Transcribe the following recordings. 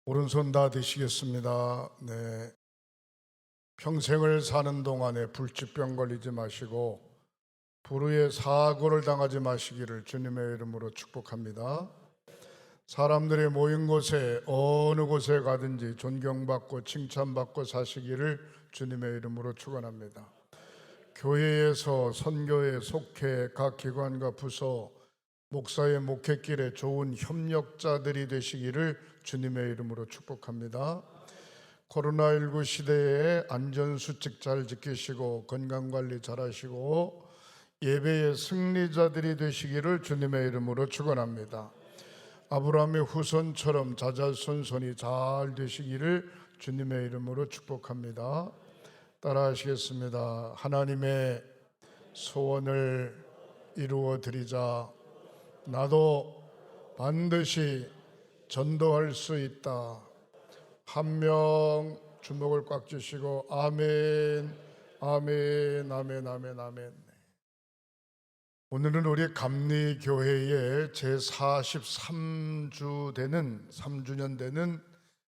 오른손 다 드시겠습니다. 네. 평생을 사는 동안에 불치병 걸리지 마시고 불의의 사고를 당하지 마시기를 주님의 이름으로 축복합니다. 사람들이 모인 곳에 어느 곳에 가든지 존경받고 칭찬받고 사시기를 주님의 이름으로 축원합니다. 교회에서 선교에 속해 각 기관과 부서 목사의 목회길에 좋은 협력자들이 되시기를 주님의 이름으로 축복합니다. 코로나19 시대에 안전수칙 잘 지키시고 건강관리 잘 하시고 예배의 승리자들이 되시기를 주님의 이름으로 축원합니다. 아브라함의 후손처럼 자자손손이 잘 되시기를 주님의 이름으로 축복합니다. 따라 하시겠습니다. 하나님의 소원을 이루어 드리자. 나도 반드시 전도할 수 있다. 한 명 주먹을 꽉 쥐시고 아멘, 아멘, 아멘, 아멘, 아멘. 오늘은 우리 감리교회의 제43주 되는 3주년 되는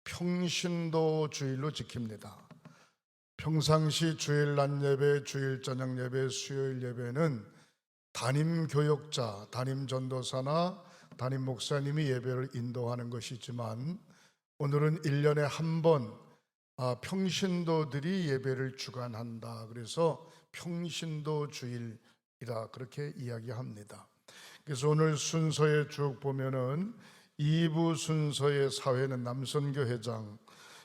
평신도 주일로 지킵니다. 평상시 주일 낮 예배, 주일 저녁 예배, 수요일 예배는 담임 교역자, 담임 전도사나 담임 목사님이 예배를 인도하는 것이지만 오늘은 1년에 한 번 평신도들이 예배를 주관한다. 그래서 평신도 주일이라 그렇게 이야기합니다. 그래서 오늘 순서에 쭉 보면은 2부 순서의 사회는 남선교 회장,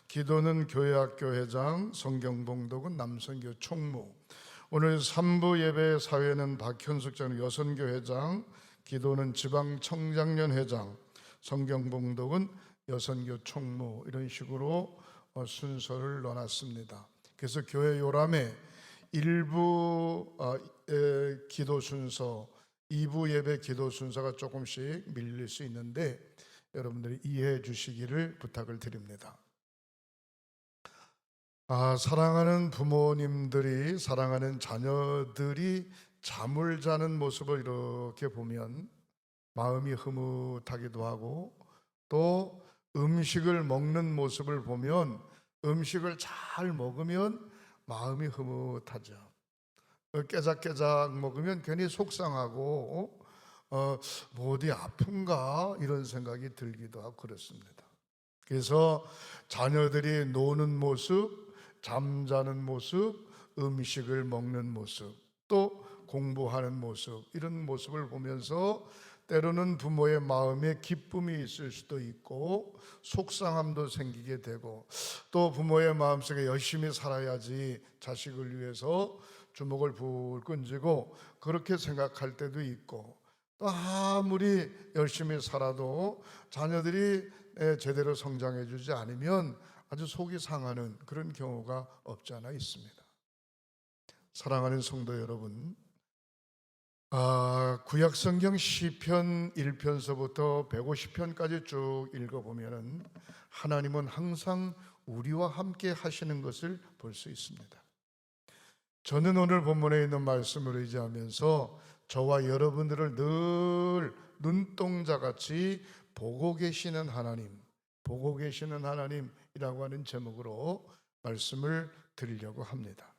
기도는 교회학교 회장, 성경봉독은 남선교 총무. 오늘 3부 예배 사회는 박현숙 장로 여선교 회장, 기도는 지방청장년 회장, 성경봉독은 여선교 총무, 이런 식으로 순서를 넣어놨습니다. 그래서 교회 요람에 1부 기도 순서, 2부 예배 기도 순서가 조금씩 밀릴 수 있는데 여러분들이 이해해 주시기를 부탁을 드립니다. 사랑하는 부모님들이, 사랑하는 자녀들이 잠을 자는 모습을 이렇게 보면 마음이 흐뭇하기도 하고, 또 음식을 먹는 모습을 보면 음식을 잘 먹으면 마음이 흐뭇하죠. 깨작깨작 먹으면 괜히 속상하고 뭐 어디 아픈가 이런 생각이 들기도 하고 그렇습니다. 그래서 자녀들이 노는 모습, 잠자는 모습, 음식을 먹는 모습, 또 공부하는 모습, 이런 모습을 보면서 때로는 부모의 마음에 기쁨이 있을 수도 있고 속상함도 생기게 되고, 또 부모의 마음속에 열심히 살아야지 자식을 위해서 주먹을 불 끈쥐고 그렇게 생각할 때도 있고, 또 아무리 열심히 살아도 자녀들이 제대로 성장해 주지 않으면 아주 속이 상하는 그런 경우가 없지 않아 있습니다. 사랑하는 성도 여러분, 구약성경 시편 1편서부터 150편까지 쭉 읽어보면 하나님은 항상 우리와 함께 하시는 것을 볼 수 있습니다. 저는 오늘 본문에 있는 말씀을 의지하면서 저와 여러분들을 늘 눈동자같이 보고 계시는 하나님, 보고 계시는 하나님이라고 하는 제목으로 말씀을 드리려고 합니다.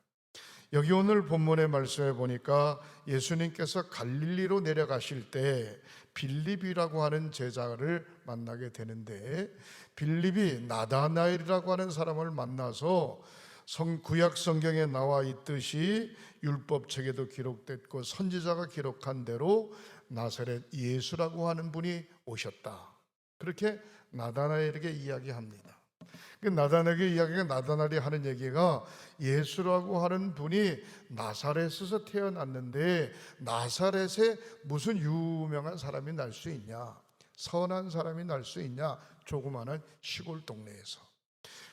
여기 오늘 본문의 말씀에 보니까 예수님께서 갈릴리로 내려가실 때 빌립이라고 하는 제자를 만나게 되는데, 빌립이 나다나엘이라고 하는 사람을 만나서 구약 성경에 나와 있듯이 율법책에도 기록됐고 선지자가 기록한 대로 나사렛 예수라고 하는 분이 오셨다, 그렇게 나다나엘에게 이야기합니다. 나다나엘에게 이야기가, 나다나엘이 하는 얘기가 예수라고 하는 분이 나사렛에서 태어났는데 나사렛에 무슨 유명한 사람이 날 수 있냐, 선한 사람이 날 수 있냐, 조그마한 시골 동네에서.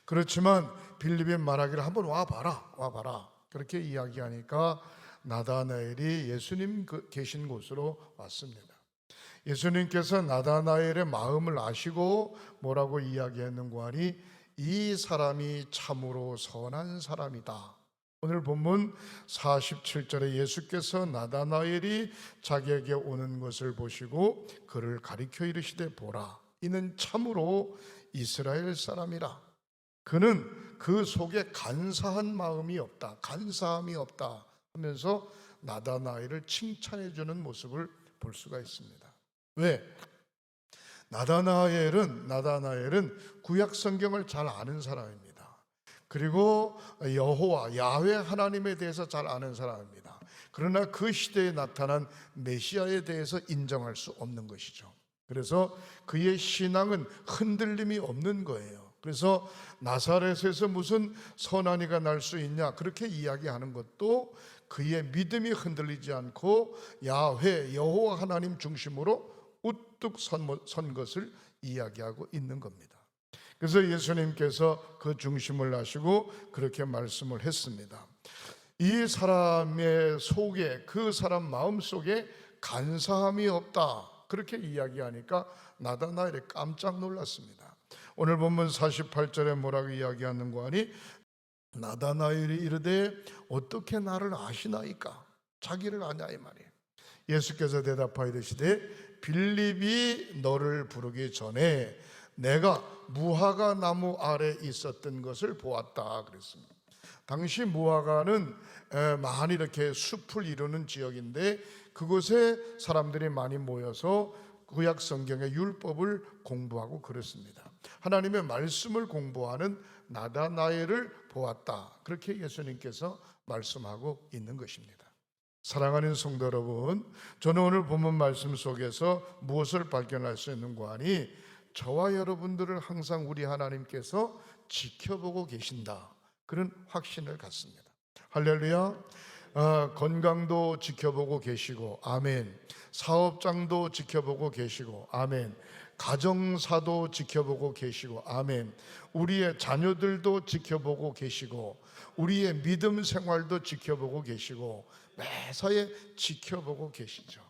그렇지만 빌립이 말하기를 한번 와봐라 그렇게 이야기하니까 나다나엘이 예수님 계신 곳으로 왔습니다. 예수님께서 나다나엘의 마음을 아시고 뭐라고 이야기했는가 하니 이 사람이 참으로 선한 사람이다. 오늘 본문 47절에 예수께서 나다나엘이 자기에게 오는 것을 보시고 그를 가리켜 이르시되 보라, 이는 참으로 이스라엘 사람이라. 그는 그 속에 간사한 마음이 없다, 간사함이 없다 하면서 나다나엘을 칭찬해 주는 모습을 볼 수가 있습니다. 왜? 나다나엘은 구약 성경을 잘 아는 사람입니다. 그리고 여호와 야훼 하나님에 대해서 잘 아는 사람입니다. 그러나 그 시대에 나타난 메시아에 대해서 인정할 수 없는 것이죠. 그래서 그의 신앙은 흔들림이 없는 거예요. 그래서 나사렛에서 무슨 선한 이가 날 수 있냐 그렇게 이야기하는 것도 그의 믿음이 흔들리지 않고 야훼 여호와 하나님 중심으로 우뚝 선 것을 이야기하고 있는 겁니다. 그래서 예수님께서 그 중심을 하시고 그렇게 말씀을 했습니다. 이 사람의 속에, 그 사람 마음 속에 간사함이 없다 그렇게 이야기하니까 나다나엘이 깜짝 놀랐습니다. 오늘 본문 48절에 뭐라고 이야기하는가 하니 나다나엘이 이르되 어떻게 나를 아시나이까? 자기를 아냐 이 말이에요. 예수께서 대답하여 이르시되 빌립이 너를 부르기 전에 내가 무화과 나무 아래 있었던 것을 보았다 그랬습니다. 당시 무화과는 많이 이렇게 숲을 이루는 지역인데 그곳에 사람들이 많이 모여서 구약 성경의 율법을 공부하고 그렇습니다. 하나님의 말씀을 공부하는 나다나엘을 보았다 그렇게 예수님께서 말씀하고 있는 것입니다. 사랑하는 성도 여러분, 저는 오늘 본문 말씀 속에서 무엇을 발견할 수 있는가 하니 저와 여러분들을 항상 우리 하나님께서 지켜보고 계신다 그런 확신을 갖습니다. 할렐루야. 건강도 지켜보고 계시고 아멘. 사업장도 지켜보고 계시고 아멘. 가정사도 지켜보고 계시고 아멘. 우리의 자녀들도 지켜보고 계시고 우리의 믿음 생활도 지켜보고 계시고 매사에 지켜보고 계시죠.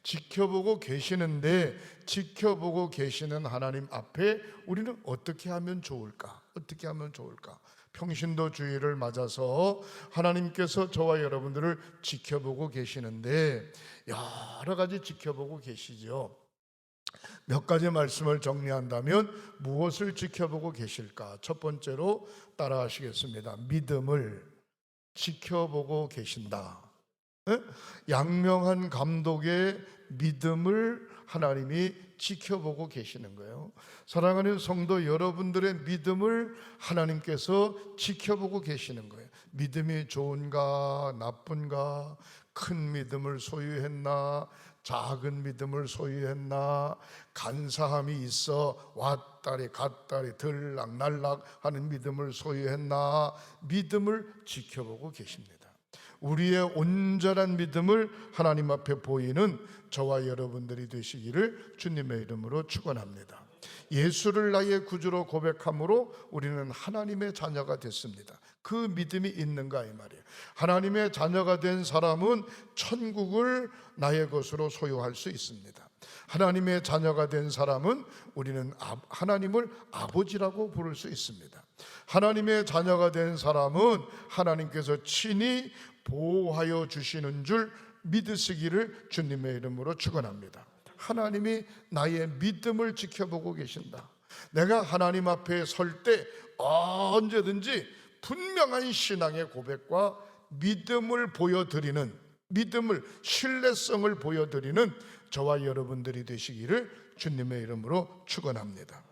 지켜보고 계시는데 지켜보고 계시는 하나님 앞에 우리는 어떻게 하면 좋을까? 어떻게 하면 좋을까? 평신도 주일을 맞아서 하나님께서 저와 여러분들을 지켜보고 계시는데 여러 가지 지켜보고 계시죠. 몇 가지 말씀을 정리한다면 무엇을 지켜보고 계실까? 첫 번째로 따라하시겠습니다. 믿음을 지켜보고 계신다. 양명한 감독의 믿음을 하나님이 지켜보고 계시는 거예요. 사랑하는 성도 여러분들의 믿음을 하나님께서 지켜보고 계시는 거예요. 믿음이 좋은가 나쁜가, 큰 믿음을 소유했나 작은 믿음을 소유했나, 간사함이 있어 왔다리 갔다리 들락날락 하는 믿음을 소유했나, 믿음을 지켜보고 계십니다. 우리의 온전한 믿음을 하나님 앞에 보이는 저와 여러분들이 되시기를 주님의 이름으로 축원합니다. 예수를 나의 구주로 고백함으로 우리는 하나님의 자녀가 됐습니다. 그 믿음이 있는가 이 말이에요. 하나님의 자녀가 된 사람은 천국을 나의 것으로 소유할 수 있습니다. 하나님의 자녀가 된 사람은 우리는 하나님을 아버지라고 부를 수 있습니다. 하나님의 자녀가 된 사람은 하나님께서 친히 보호하여 주시는 줄 믿으시기를 주님의 이름으로 축원합니다. 하나님이 나의 믿음을 지켜보고 계신다. 내가 하나님 앞에 설 때 언제든지 분명한 신앙의 고백과 믿음을 보여드리는, 믿음을, 신뢰성을 보여드리는 저와 여러분들이 되시기를 주님의 이름으로 축원합니다.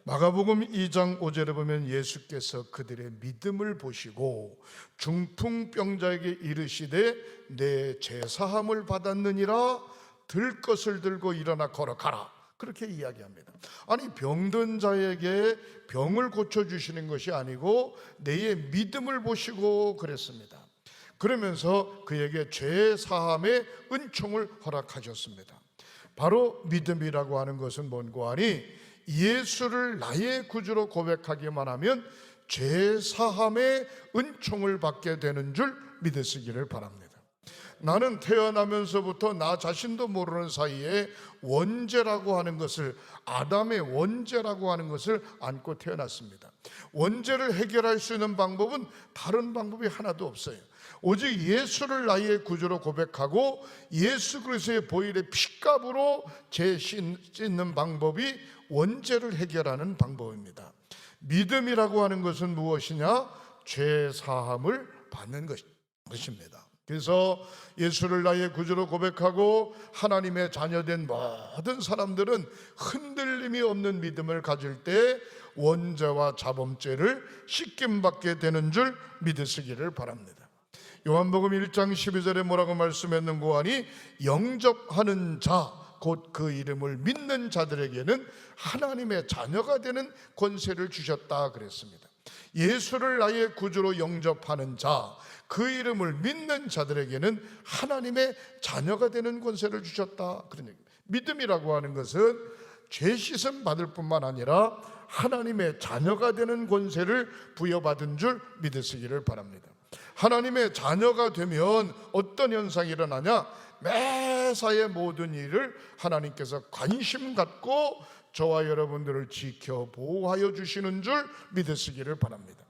마가복음 2장 5절에 보면 예수께서 그들의 믿음을 보시고 중풍병자에게 이르시되 내 죄사함을 받았느니라, 들 것을 들고 일어나 걸어가라, 그렇게 이야기합니다. 아니, 병든 자에게 병을 고쳐주시는 것이 아니고 내의 믿음을 보시고 그랬습니다. 그러면서 그에게 죄사함의 은총을 허락하셨습니다. 바로 믿음이라고 하는 것은 뭔고 하니 예수를 나의 구주로 고백하기만 하면 죄사함의 은총을 받게 되는 줄 믿으시기를 바랍니다. 나는 태어나면서부터 나 자신도 모르는 사이에 원죄라고 하는 것을, 아담의 원죄라고 하는 것을 안고 태어났습니다. 원죄를 해결할 수 있는 방법은 다른 방법이 하나도 없어요. 오직 예수를 나의 구주로 고백하고 예수 그리스도의 보혈의 피값으로 죄 씻는 방법이 원죄를 해결하는 방법입니다. 믿음이라고 하는 것은 무엇이냐? 죄 사함을 받는 것입니다. 그래서 예수를 나의 구주로 고백하고 하나님의 자녀된 모든 사람들은 흔들림이 없는 믿음을 가질 때 원죄와 자범죄를 씻김받게 되는 줄 믿으시기를 바랍니다. 요한복음 1장 12절에 뭐라고 말씀했는고 하니 영접하는 자 곧 그 이름을 믿는 자들에게는 하나님의 자녀가 되는 권세를 주셨다 그랬습니다. 예수를 나의 구주로 영접하는 자, 그 이름을 믿는 자들에게는 하나님의 자녀가 되는 권세를 주셨다 그런 얘기입니다. 믿음이라고 하는 것은 죄 씻음 받을 뿐만 아니라 하나님의 자녀가 되는 권세를 부여받은 줄 믿으시기를 바랍니다. 하나님의 자녀가 되면 어떤 현상이 일어나냐? 매사의 모든 일을 하나님께서 관심 갖고 저와 여러분들을 지켜 보호하여 주시는 줄 믿으시기를 바랍니다.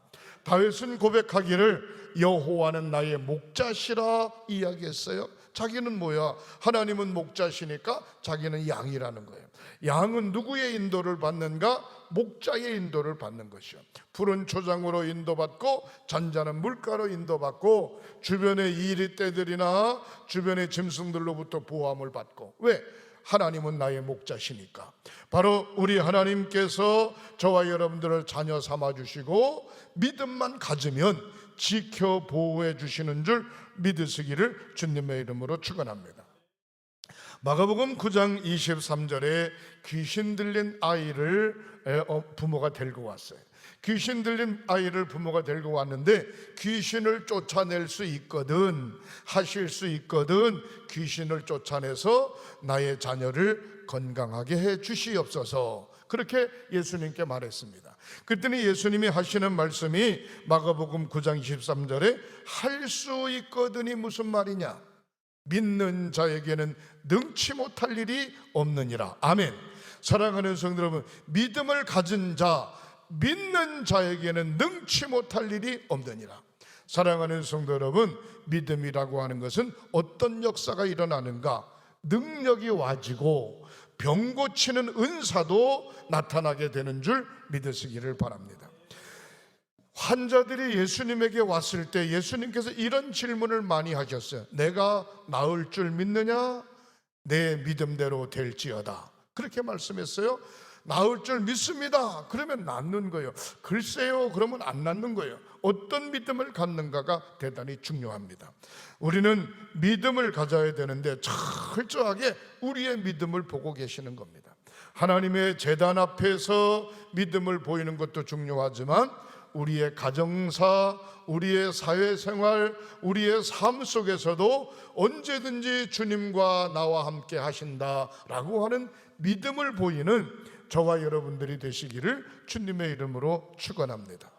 다윗은 고백하기를 여호와는 나의 목자시라 이야기했어요. 자기는 뭐야? 하나님은 목자시니까 자기는 양이라는 거예요. 양은 누구의 인도를 받는가? 목자의 인도를 받는 것이요. 푸른 초장으로 인도받고 잔잔한 물가로 인도받고 주변의 이리떼들이나 주변의 짐승들로부터 보호함을 받고. 왜? 하나님은 나의 목자시니까. 바로 우리 하나님께서 저와 여러분들을 자녀 삼아주시고 믿음만 가지면 지켜 보호해 주시는 줄 믿으시기를 주님의 이름으로 축원합니다. 마가복음 9장 23절에 귀신 들린 아이를 부모가 데리고 왔어요. 귀신 들린 아이를 부모가 데리고 왔는데 귀신을 쫓아낼 수 있거든, 하실 수 있거든 귀신을 쫓아내서 나의 자녀를 건강하게 해 주시옵소서, 그렇게 예수님께 말했습니다. 그랬더니 예수님이 하시는 말씀이 마가복음 9장 23절에 할 수 있거든이 무슨 말이냐? 믿는 자에게는 능치 못할 일이 없느니라. 아멘. 사랑하는 성도 여러분, 믿음을 가진 자, 믿는 자에게는 능치 못할 일이 없느니라. 사랑하는 성도 여러분, 믿음이라고 하는 것은 어떤 역사가 일어나는가? 능력이 와지고 병 고치는 은사도 나타나게 되는 줄 믿으시기를 바랍니다. 환자들이 예수님에게 왔을 때 예수님께서 이런 질문을 많이 하셨어요. 내가 나을 줄 믿느냐? 내 믿음대로 될지어다, 그렇게 말씀했어요. 나을 줄 믿습니다. 그러면 낫는 거예요. 글쎄요, 그러면 안 낫는 거예요. 어떤 믿음을 갖는가가 대단히 중요합니다. 우리는 믿음을 가져야 되는데 철저하게 우리의 믿음을 보고 계시는 겁니다. 하나님의 제단 앞에서 믿음을 보이는 것도 중요하지만 우리의 가정사, 우리의 사회생활, 우리의 삶 속에서도 언제든지 주님과 나와 함께 하신다라고 하는 믿음을 보이는 저와 여러분들이 되시기를 주님의 이름으로 축원합니다.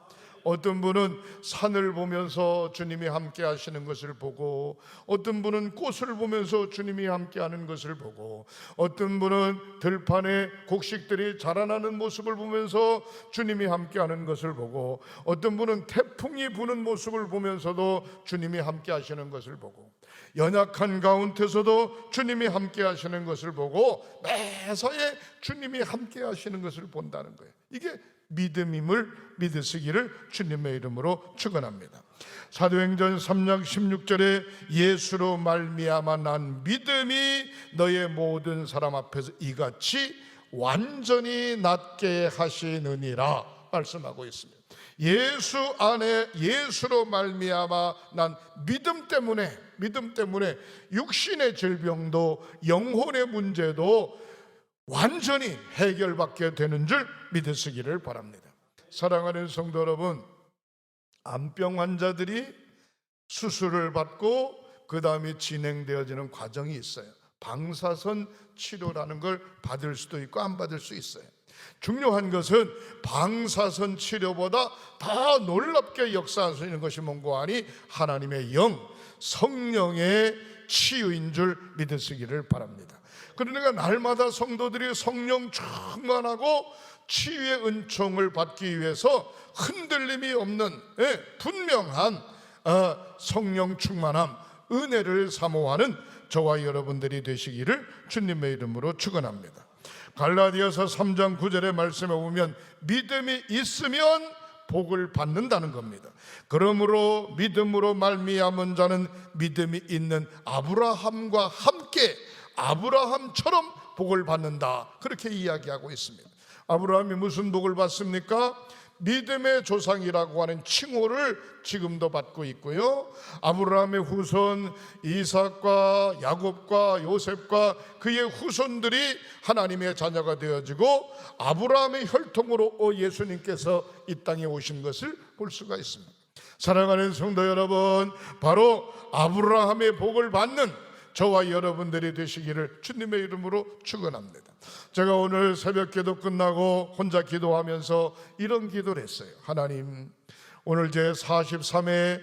어떤 분은 산을 보면서 주님이 함께 하시는 것을 보고, 어떤 분은 꽃을 보면서 주님이 함께 하는 것을 보고, 어떤 분은 들판에 곡식들이 자라나는 모습을 보면서 주님이 함께 하는 것을 보고, 어떤 분은 태풍이 부는 모습을 보면서도 주님이 함께 하시는 것을 보고, 연약한 가운데서도 주님이 함께 하시는 것을 보고 매사에 주님이 함께 하시는 것을 본다는 거예요. 이게 믿음임을 믿으시기를 주님의 이름으로 축원합니다. 사도행전 3장 16절에 예수로 말미암아 난 믿음이 너의 모든 사람 앞에서 이같이 완전히 낫게 하시느니라 말씀하고 있습니다. 예수 안에, 예수로 말미암아 난 믿음 때문에 육신의 질병도 영혼의 문제도 완전히 해결받게 되는 줄 믿으시기를 바랍니다. 사랑하는 성도 여러분, 암병 환자들이 수술을 받고 그 다음에 진행되어지는 과정이 있어요. 방사선 치료라는 걸 받을 수도 있고 안 받을 수 있어요. 중요한 것은 방사선 치료보다 더 놀랍게 역사하시는 것이 뭔고 하니 하나님의 영, 성령의 치유인 줄 믿으시기를 바랍니다. 그러니까 날마다 성도들이 성령 충만하고 치유의 은총을 받기 위해서 흔들림이 없는 분명한 성령 충만함, 은혜를 사모하는 저와 여러분들이 되시기를 주님의 이름으로 축원합니다. 갈라디아서 3장 9절의 말씀에 보면 믿음이 있으면 복을 받는다는 겁니다. 그러므로 믿음으로 말미암은 자는 믿음이 있는 아브라함과 함께 아브라함처럼 복을 받는다, 그렇게 이야기하고 있습니다. 아브라함이 무슨 복을 받습니까? 믿음의 조상이라고 하는 칭호를 지금도 받고 있고요, 아브라함의 후손 이삭과 야곱과 요셉과 그의 후손들이 하나님의 자녀가 되어지고 아브라함의 혈통으로 예수님께서 이 땅에 오신 것을 볼 수가 있습니다. 사랑하는 성도 여러분, 바로 아브라함의 복을 받는 저와 여러분들이 되시기를 주님의 이름으로 축원합니다. 제가 오늘 새벽기도 끝나고 혼자 기도하면서 이런 기도를 했어요. 하나님, 오늘 제 43회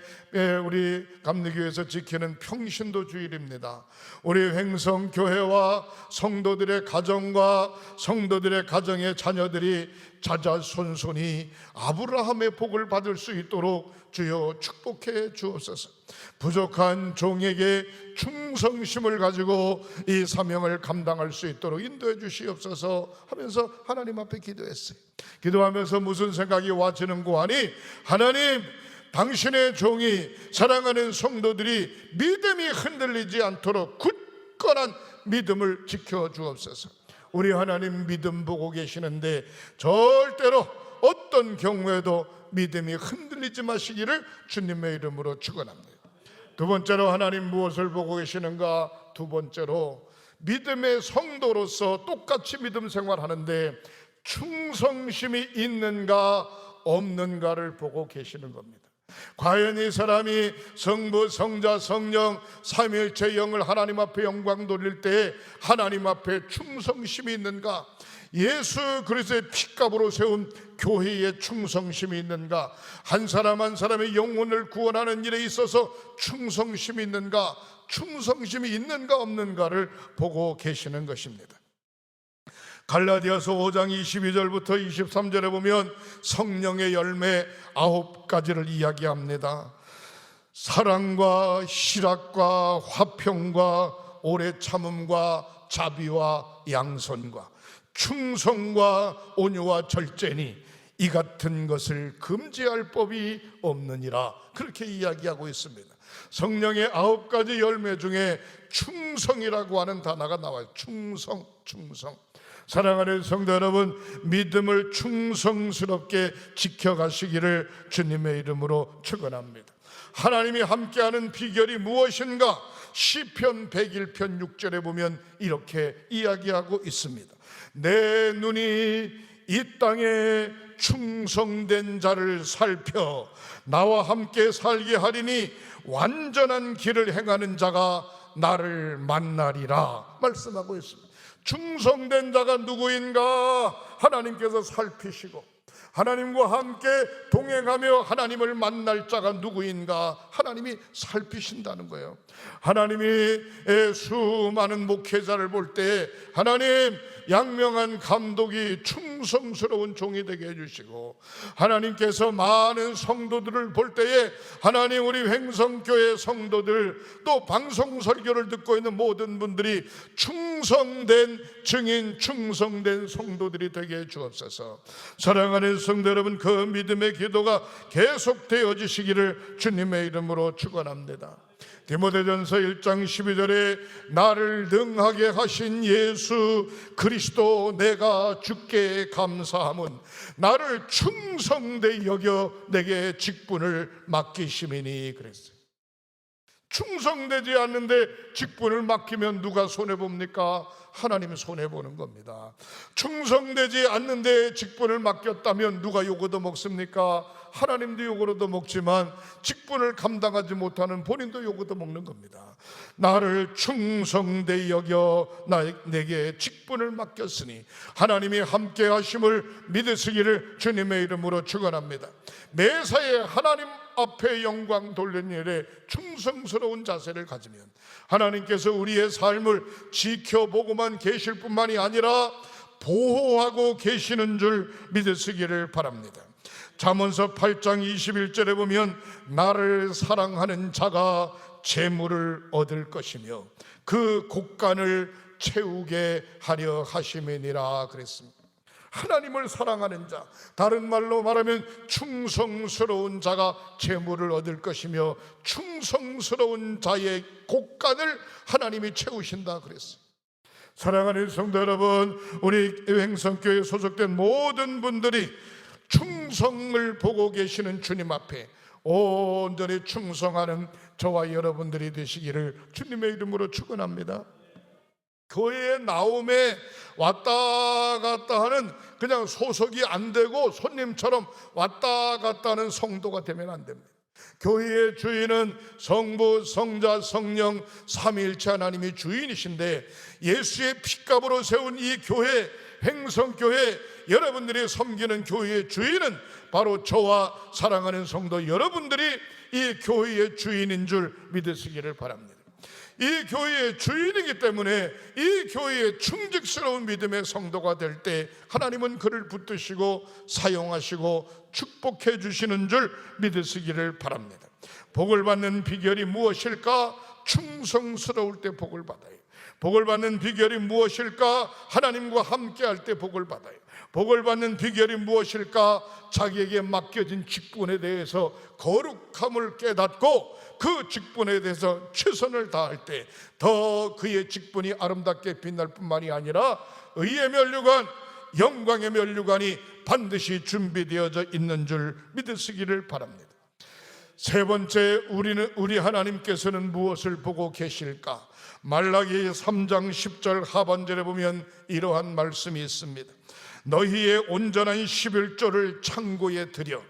우리 감리교회에서 지키는 평신도 주일입니다. 우리 횡성교회와 성도들의 가정과 성도들의 가정의 자녀들이 자자손손이 아브라함의 복을 받을 수 있도록 주여 축복해 주옵소서. 부족한 종에게 충성심을 가지고 이 사명을 감당할 수 있도록 인도해 주시옵소서 하면서 하나님 앞에 기도했어요. 기도하면서 무슨 생각이 와지는고 하니, 하나님, 당신의 종이 사랑하는 성도들이 믿음이 흔들리지 않도록 굳건한 믿음을 지켜 주옵소서. 우리 하나님 믿음 보고 계시는데 절대로 어떤 경우에도 믿음이 흔들리지 마시기를 주님의 이름으로 축원합니다. 두 번째로 하나님 무엇을 보고 계시는가? 두 번째로 믿음의 성도로서 똑같이 믿음 생활하는데 충성심이 있는가 없는가를 보고 계시는 겁니다. 과연 이 사람이 성부, 성자, 성령 삼위일체 영을 하나님 앞에 영광 돌릴 때 하나님 앞에 충성심이 있는가? 예수 그리스도의 피값으로 세운 교회에 충성심이 있는가? 한 사람 한 사람의 영혼을 구원하는 일에 있어서 충성심이 있는가? 충성심이 있는가 없는가를 보고 계시는 것입니다. 갈라디아서 5장 22절부터 23절에 보면 성령의 열매 9가지를 이야기합니다. 사랑과 실학과 화평과 오래 참음과 자비와 양선과 충성과 온유와 절제니 이 같은 것을 금지할 법이 없느니라, 그렇게 이야기하고 있습니다. 성령의 9가지 열매 중에 충성이라고 하는 단어가 나와요. 충성. 사랑하는 성도 여러분, 믿음을 충성스럽게 지켜가시기를 주님의 이름으로 축원합니다. 하나님이 함께하는 비결이 무엇인가? 시편 101편 6절에 보면 이렇게 이야기하고 있습니다. 내 눈이 이 땅에 충성된 자를 살펴 나와 함께 살게 하리니 완전한 길을 행하는 자가 나를 만나리라 말씀하고 있습니다. 충성된 자가 누구인가? 하나님께서 살피시고 하나님과 함께 동행하며 하나님을 만날 자가 누구인가? 하나님이 살피신다는 거예요. 하나님이 수많은 목회자를 볼 때 하나님 양명한 감독이 충성스러운 종이 되게 해주시고, 하나님께서 많은 성도들을 볼 때에 하나님 우리 횡성교회 성도들 또 방송 설교를 듣고 있는 모든 분들이 충성된 증인, 충성된 성도들이 되게 해 주옵소서. 사랑하는 성도 여러분, 그 믿음의 기도가 계속되어지시기를 주님의 이름으로 축원합니다. 디모데전서 1장 12절에 나를 능하게 하신 예수 그리스도 내가 주께 감사함은 나를 충성되이 여겨 내게 직분을 맡기심이니 그랬어요. 충성되지 않는데 직분을 맡기면 누가 손해봅니까? 하나님이 손해보는 겁니다. 충성되지 않는데 직분을 맡겼다면 누가 욕 얻어먹습니까? 하나님도 욕으로도 먹지만 직분을 감당하지 못하는 본인도 욕으로도 먹는 겁니다. 나를 충성되이 여겨 내게 직분을 맡겼으니 하나님이 함께 하심을 믿으시기를 주님의 이름으로 축원합니다. 매사에 하나님 앞에 영광 돌리는 일에 충성스러운 자세를 가지면 하나님께서 우리의 삶을 지켜보고만 계실 뿐만이 아니라 보호하고 계시는 줄 믿으시기를 바랍니다. 잠언서 8장 21절에 보면 나를 사랑하는 자가 재물을 얻을 것이며 그 곡간을 채우게 하려 하심이니라 그랬습니다. 하나님을 사랑하는 자, 다른 말로 말하면 충성스러운 자가 재물을 얻을 것이며 충성스러운 자의 곡간을 하나님이 채우신다 그랬어요. 사랑하는 성도 여러분, 우리 횡성교회에 소속된 모든 분들이 충성을 보고 계시는 주님 앞에 온전히 충성하는 저와 여러분들이 되시기를 주님의 이름으로 축원합니다. 교회에 나옴에 왔다 갔다 하는 그냥 소속이 안 되고 손님처럼 왔다 갔다 하는 성도가 되면 안 됩니다. 교회의 주인은 성부, 성자, 성령 삼위일체 하나님이 주인이신데 예수의 피값으로 세운 이 교회, 횡성교회, 여러분들이 섬기는 교회의 주인은 바로 저와 사랑하는 성도 여러분들이 이 교회의 주인인 줄 믿으시기를 바랍니다. 이 교회의 주인이기 때문에 이 교회의 충직스러운 믿음의 성도가 될 때 하나님은 그를 붙드시고 사용하시고 축복해 주시는 줄 믿으시기를 바랍니다. 복을 받는 비결이 무엇일까? 충성스러울 때 복을 받아요. 복을 받는 비결이 무엇일까? 하나님과 함께 할 때 복을 받아요. 복을 받는 비결이 무엇일까? 자기에게 맡겨진 직분에 대해서 거룩함을 깨닫고 그 직분에 대해서 최선을 다할 때 더 그의 직분이 아름답게 빛날 뿐만이 아니라 의의 면류관, 영광의 면류관이 반드시 준비되어져 있는 줄 믿으시기를 바랍니다. 세 번째, 우리 하나님께서는 무엇을 보고 계실까? 말라기 3장 10절 하반절에 보면 이러한 말씀이 있습니다. 너희의 온전한 11조를 창고에 들여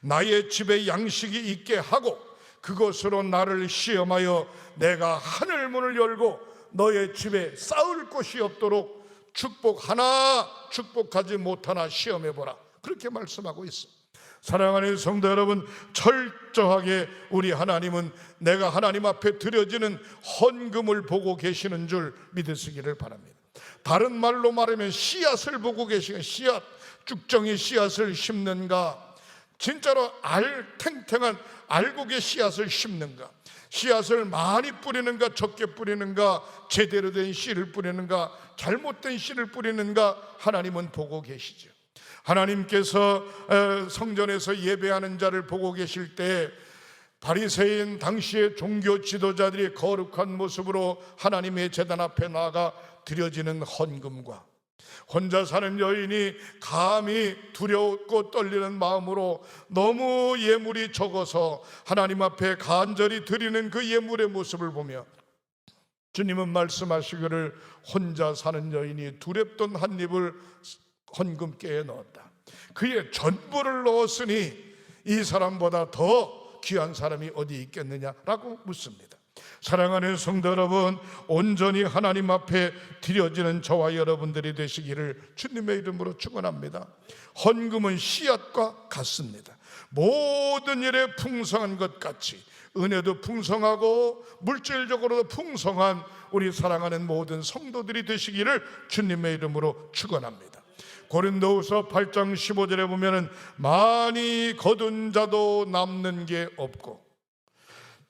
나의 집에 양식이 있게 하고 그것으로 나를 시험하여 내가 하늘 문을 열고 너의 집에 쌓을 곳이 없도록 축복 하나 축복하지 못하나 시험해보라, 그렇게 말씀하고 있습니다. 사랑하는 성도 여러분, 철저하게 우리 하나님은 내가 하나님 앞에 드려지는 헌금을 보고 계시는 줄 믿으시기를 바랍니다. 다른 말로 말하면 씨앗을 보고 계시는, 씨앗, 쭉정이 씨앗을 심는가, 진짜로 탱탱한 알곡의 씨앗을 심는가, 씨앗을 많이 뿌리는가 적게 뿌리는가, 제대로 된 씨를 뿌리는가 잘못된 씨를 뿌리는가, 하나님은 보고 계시죠. 하나님께서 성전에서 예배하는 자를 보고 계실 때 바리새인 당시의 종교 지도자들이 거룩한 모습으로 하나님의 제단 앞에 나아가 드려지는 헌금과 혼자 사는 여인이 감히 두렵고 떨리는 마음으로 너무 예물이 적어서 하나님 앞에 간절히 드리는 그 예물의 모습을 보며 주님은 말씀하시기를 혼자 사는 여인이 두렵던 한 입을 헌금깨에 넣었다. 그의 전부를 넣었으니 이 사람보다 더 귀한 사람이 어디 있겠느냐라고 묻습니다. 사랑하는 성도 여러분, 온전히 하나님 앞에 드려지는 저와 여러분들이 되시기를 주님의 이름으로 축원합니다. 헌금은 씨앗과 같습니다. 모든 일에 풍성한 것 같이 은혜도 풍성하고 물질적으로도 풍성한 우리 사랑하는 모든 성도들이 되시기를 주님의 이름으로 축원합니다. 고린도후서 8장 15절에 보면은 많이 거둔 자도 남는 게 없고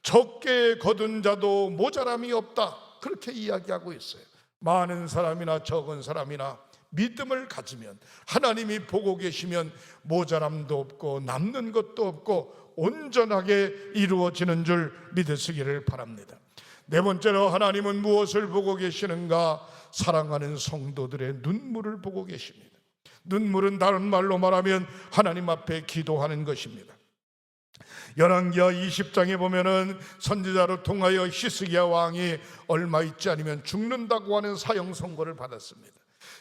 적게 거둔 자도 모자람이 없다, 그렇게 이야기하고 있어요. 많은 사람이나 적은 사람이나 믿음을 가지면 하나님이 보고 계시면 모자람도 없고 남는 것도 없고 온전하게 이루어지는 줄 믿으시기를 바랍니다. 네 번째로 하나님은 무엇을 보고 계시는가? 사랑하는 성도들의 눈물을 보고 계십니다. 눈물은 다른 말로 말하면 하나님 앞에 기도하는 것입니다. 열왕기하 20장에 보면은 선지자로 통하여 히스기야 왕이 얼마 있지 않으면 죽는다고 하는 사형 선고를 받았습니다.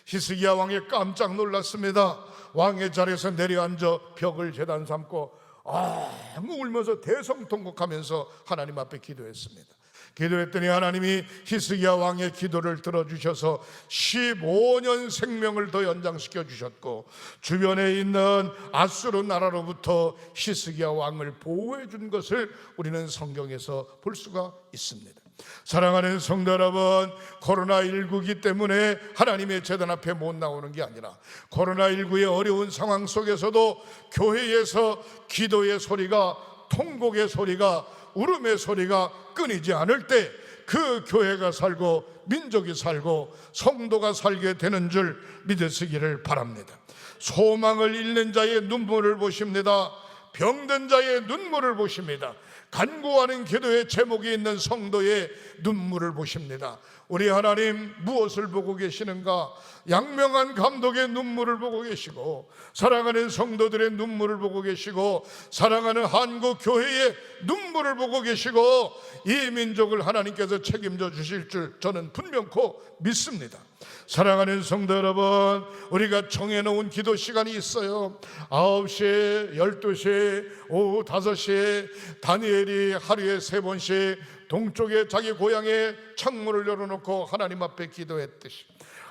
히스기야 왕이 깜짝 놀랐습니다. 왕의 자리에서 내려앉아 벽을 제단 삼고 울면서 대성통곡하면서 하나님 앞에 기도했습니다. 기도했더니 하나님이 히스기야 왕의 기도를 들어주셔서 15년 생명을 더 연장시켜 주셨고, 주변에 있는 아수르 나라로부터 히스기야 왕을 보호해 준 것을 우리는 성경에서 볼 수가 있습니다. 사랑하는 성도 여러분, 코로나19기 때문에 하나님의 제단 앞에 못 나오는 게 아니라, 코로나19의 어려운 상황 속에서도 교회에서 기도의 소리가, 통곡의 소리가, 울음의 소리가 끊이지 않을 때 그 교회가 살고 민족이 살고 성도가 살게 되는 줄 믿으시기를 바랍니다. 소망을 잃는 자의 눈물을 보십니다. 병든 자의 눈물을 보십니다. 간구하는 기도의 제목이 있는 성도의 눈물을 보십니다. 우리 하나님 무엇을 보고 계시는가? 양명한 감독의 눈물을 보고 계시고, 사랑하는 성도들의 눈물을 보고 계시고, 사랑하는 한국 교회의 눈물을 보고 계시고, 이 민족을 하나님께서 책임져 주실 줄 저는 분명코 믿습니다. 사랑하는 성도 여러분, 우리가 정해놓은 기도 시간이 있어요. 9시에, 12시에, 오후 5시에 다니엘이 하루에 3번씩 동쪽에 자기 고향에 창문을 열어놓고 하나님 앞에 기도했듯이,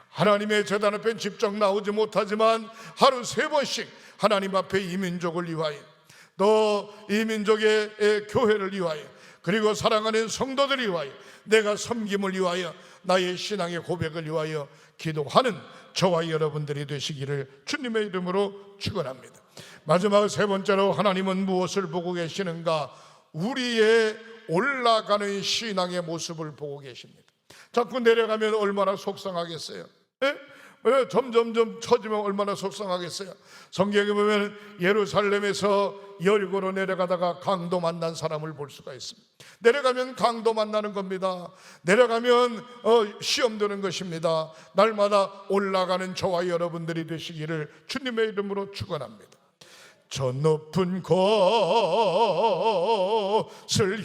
하나님의 제단 앞에 직접 나오지 못하지만 하루 3번씩 하나님 앞에 이 민족을 위하여, 또 이 민족의 교회를 위하여, 그리고 사랑하는 성도들을 위하여, 내가 섬김을 위하여, 나의 신앙의 고백을 위하여 기도하는 저와 여러분들이 되시기를 주님의 이름으로 축원합니다. 마지막 3번째로 하나님은 무엇을 보고 계시는가? 우리의 올라가는 신앙의 모습을 보고 계십니다. 자꾸 내려가면 얼마나 속상하겠어요? 점점점 처지면 얼마나 속상하겠어요? 성경에 보면 예루살렘에서 여리고로 내려가다가 강도 만난 사람을 볼 수가 있습니다. 내려가면 강도 만나는 겁니다. 내려가면 시험 드는 것입니다. 날마다 올라가는 저와 여러분들이 되시기를 주님의 이름으로 축원합니다. 저 높은 곳을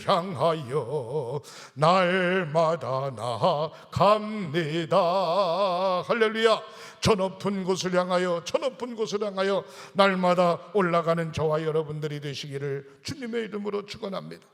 향하여 날마다 나아갑니다. 할렐루야. 저 높은 곳을 향하여, 저 높은 곳을 향하여 날마다 올라가는 저와 여러분들이 되시기를 주님의 이름으로 축원합니다.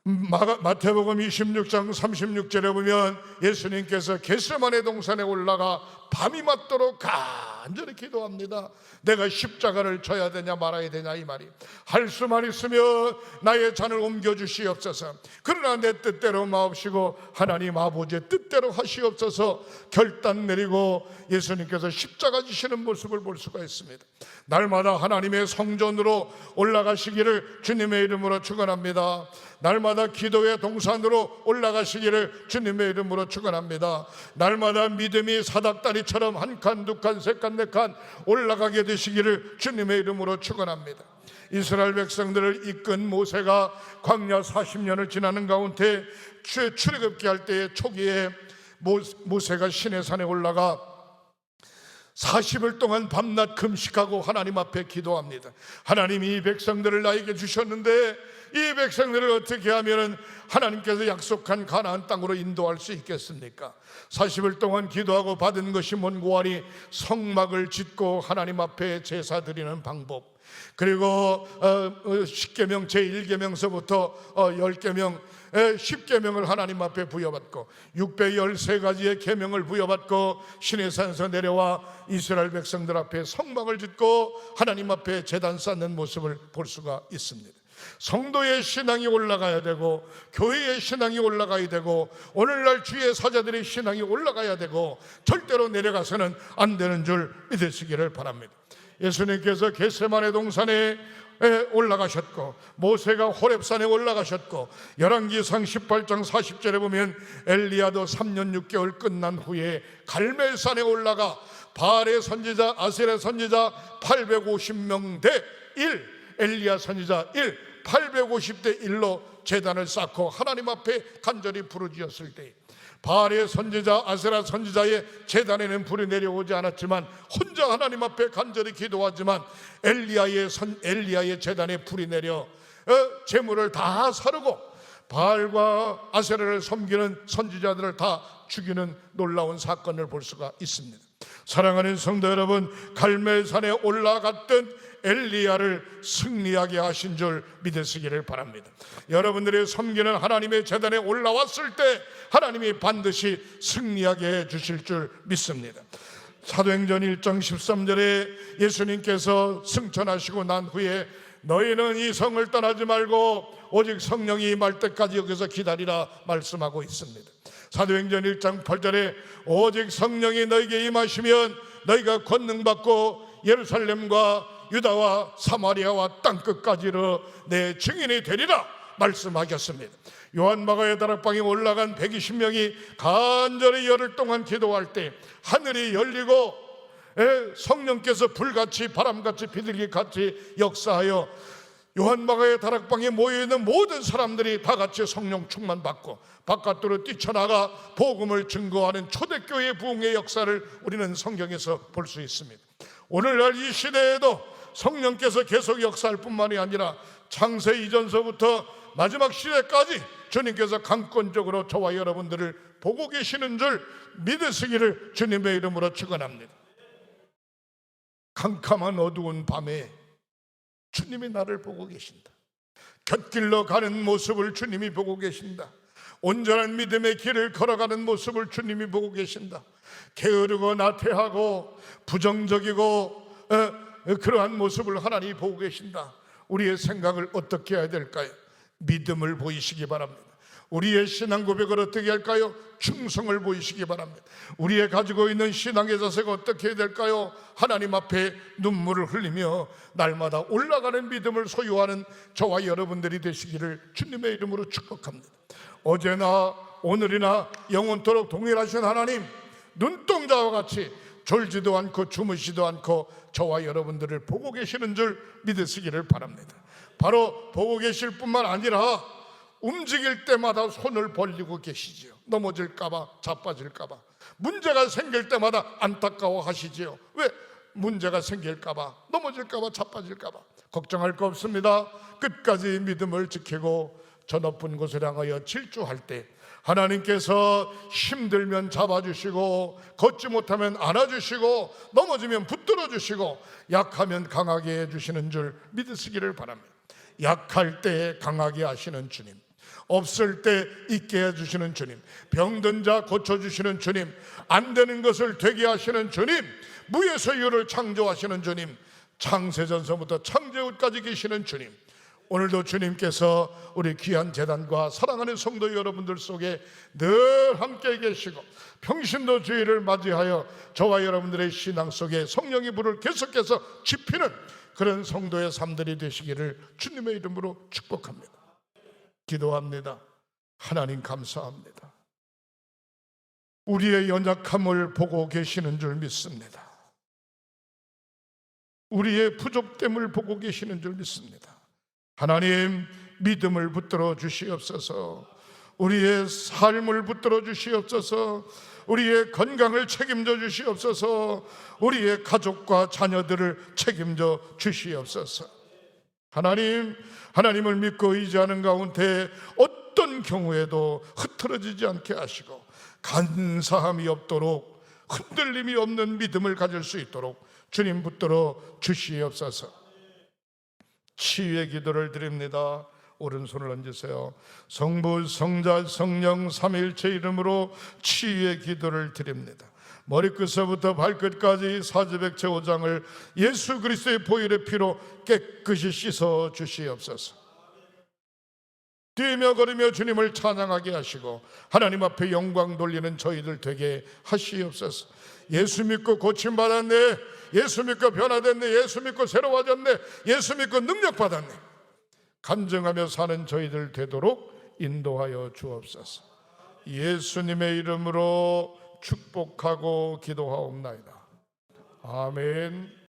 마태복음 26장 36절에 보면 예수님께서 겟세마네 동산에 올라가 밤이 맞도록 간절히 기도합니다. 내가 십자가를 져야 되냐 말아야 되냐, 이 말이. 할 수만 있으면 나의 잔을 옮겨주시옵소서. 그러나 내 뜻대로 마옵시고 하나님 아버지의 뜻대로 하시옵소서 결단 내리고 예수님께서 십자가 지시는 모습을 볼 수가 있습니다. 날마다 하나님의 성전으로 올라가시기를 주님의 이름으로 축원합니다. 날마다 기도의 동산으로 올라가시기를 주님의 이름으로 축원합니다. 날마다 믿음이 사닥다리처럼 한 칸, 두 칸, 세 칸, 네 칸 올라가게 되시기를 주님의 이름으로 축원합니다. 이스라엘 백성들을 이끈 모세가 광야 40년을 지나는 가운데 출애굽기 할 때의 초기에 모세가 시내산에 올라가 40일 동안 밤낮 금식하고 하나님 앞에 기도합니다. 하나님이 이 백성들을 나에게 주셨는데 이 백성들을 어떻게 하면 하나님께서 약속한 가나안 땅으로 인도할 수 있겠습니까? 40일 동안 기도하고 받은 것이 뭔고 하니 성막을 짓고 하나님 앞에 제사 드리는 방법, 그리고 10계명 제1계명서부터 10계명 10계명을 하나님 앞에 부여받고 613가지의 계명을 부여받고 시내산에서 내려와 이스라엘 백성들 앞에 성막을 짓고 하나님 앞에 제단 쌓는 모습을 볼 수가 있습니다. 성도의 신앙이 올라가야 되고 교회의 신앙이 올라가야 되고 오늘날 주의 사자들의 신앙이 올라가야 되고 절대로 내려가서는 안 되는 줄 믿으시기를 바랍니다. 예수님께서 겟세마네 동산에 올라가셨고 모세가 호렙산에 올라가셨고 열왕기상 18장 40절에 보면 엘리야도 3년 6개월 끝난 후에 갈멜산에 올라가 바알의 선지자 아셀의 선지자 850명 대 1, 엘리야 선지자 1, 850대 1로 제단을 쌓고 하나님 앞에 간절히 부르짖었을 때 바알의 선지자 아세라 선지자의 제단에는 불이 내려오지 않았지만 혼자 하나님 앞에 간절히 기도하지만 엘리야의 제단에 불이 내려 재물을 다 사르고 바알과 아세라를 섬기는 선지자들을 다 죽이는 놀라운 사건을 볼 수가 있습니다. 사랑하는 성도 여러분, 갈멜산에 올라갔던 엘리야를 승리하게 하신 줄 믿으시기를 바랍니다. 여러분들이 섬기는 하나님의 제단에 올라왔을 때 하나님이 반드시 승리하게 해 주실 줄 믿습니다. 사도행전 1장 13절에 예수님께서 승천하시고 난 후에 너희는 이 성을 떠나지 말고 오직 성령이 임할 때까지 여기서 기다리라 말씀하고 있습니다. 사도행전 1장 8절에 오직 성령이 너희에게 임하시면 너희가 권능받고 예루살렘과 유다와 사마리아와 땅끝까지로 내 증인이 되리라 말씀하셨습니다. 요한마가의 다락방에 올라간 120명이 간절히 열흘 동안 기도할 때 하늘이 열리고 성령께서 불같이 바람같이 비둘기같이 역사하여 요한마가의 다락방에 모여있는 모든 사람들이 다 같이 성령 충만받고 바깥으로 뛰쳐나가 복음을 증거하는 초대교회 부흥의 역사를 우리는 성경에서 볼 수 있습니다. 오늘날 이 시대에도 성령께서 계속 역사할 뿐만이 아니라 창세 이전서부터 마지막 시대까지 주님께서 강권적으로 저와 여러분들을 보고 계시는 줄 믿으시기를 주님의 이름으로 축원합니다. 캄캄한 어두운 밤에 주님이 나를 보고 계신다. 곁길로 가는 모습을 주님이 보고 계신다. 온전한 믿음의 길을 걸어가는 모습을 주님이 보고 계신다. 게으르고 나태하고 부정적이고 그러한 모습을 하나님이 보고 계신다. 우리의 생각을 어떻게 해야 될까요? 믿음을 보이시기 바랍니다. 우리의 신앙 고백을 어떻게 할까요? 충성을 보이시기 바랍니다. 우리의 가지고 있는 신앙의 자세가 어떻게 해야 될까요? 하나님 앞에 눈물을 흘리며 날마다 올라가는 믿음을 소유하는 저와 여러분들이 되시기를 주님의 이름으로 축복합니다. 어제나 오늘이나 영원토록 동일하신 하나님, 눈동자와 같이 졸지도 않고 주무시도 않고 저와 여러분들을 보고 계시는 줄 믿으시기를 바랍니다. 바로 보고 계실 뿐만 아니라 움직일 때마다 손을 벌리고 계시지요. 넘어질까봐, 자빠질까봐, 문제가 생길 때마다 안타까워 하시지요. 왜? 문제가 생길까봐, 넘어질까봐, 자빠질까봐 걱정할 거 없습니다. 끝까지 믿음을 지키고 저 높은 곳을 향하여 질주할 때 하나님께서 힘들면 잡아주시고 걷지 못하면 안아주시고 넘어지면 붙들어 주시고 약하면 강하게 해주시는 줄 믿으시기를 바랍니다. 약할 때 강하게 하시는 주님, 없을 때 있게 해주시는 주님, 병든 자 고쳐주시는 주님, 안 되는 것을 되게 하시는 주님, 무에서 유를 창조하시는 주님, 창세전서부터 창조까지 계시는 주님, 오늘도 주님께서 우리 귀한 제단과 사랑하는 성도 여러분들 속에 늘 함께 계시고 평신도 주일을 맞이하여 저와 여러분들의 신앙 속에 성령의 불을 계속해서 지피는 그런 성도의 삶들이 되시기를 주님의 이름으로 축복합니다. 기도합니다. 하나님 감사합니다. 우리의 연약함을 보고 계시는 줄 믿습니다. 우리의 부족됨을 보고 계시는 줄 믿습니다. 하나님, 믿음을 붙들어 주시옵소서. 우리의 삶을 붙들어 주시옵소서. 우리의 건강을 책임져 주시옵소서. 우리의 가족과 자녀들을 책임져 주시옵소서. 하나님, 하나님을 믿고 의지하는 가운데 어떤 경우에도 흐트러지지 않게 하시고 간사함이 없도록, 흔들림이 없는 믿음을 가질 수 있도록 주님 붙들어 주시옵소서. 치유의 기도를 드립니다. 오른손을 얹으세요. 성부, 성자, 성령 삼위일체 이름으로 치유의 기도를 드립니다. 머리끝서부터 발끝까지 사지백체 5장을 예수 그리스도의 보혈의 피로 깨끗이 씻어 주시옵소서. 뛰며 걸으며 주님을 찬양하게 하시고 하나님 앞에 영광 돌리는 저희들 되게 하시옵소서. 예수 믿고 고침받았네, 예수 믿고 변화됐네, 예수 믿고 새로워졌네, 예수 믿고 능력받았네, 간증하며 사는 저희들 되도록 인도하여 주옵소서. 예수님의 이름으로 축복하고 기도하옵나이다. 아멘.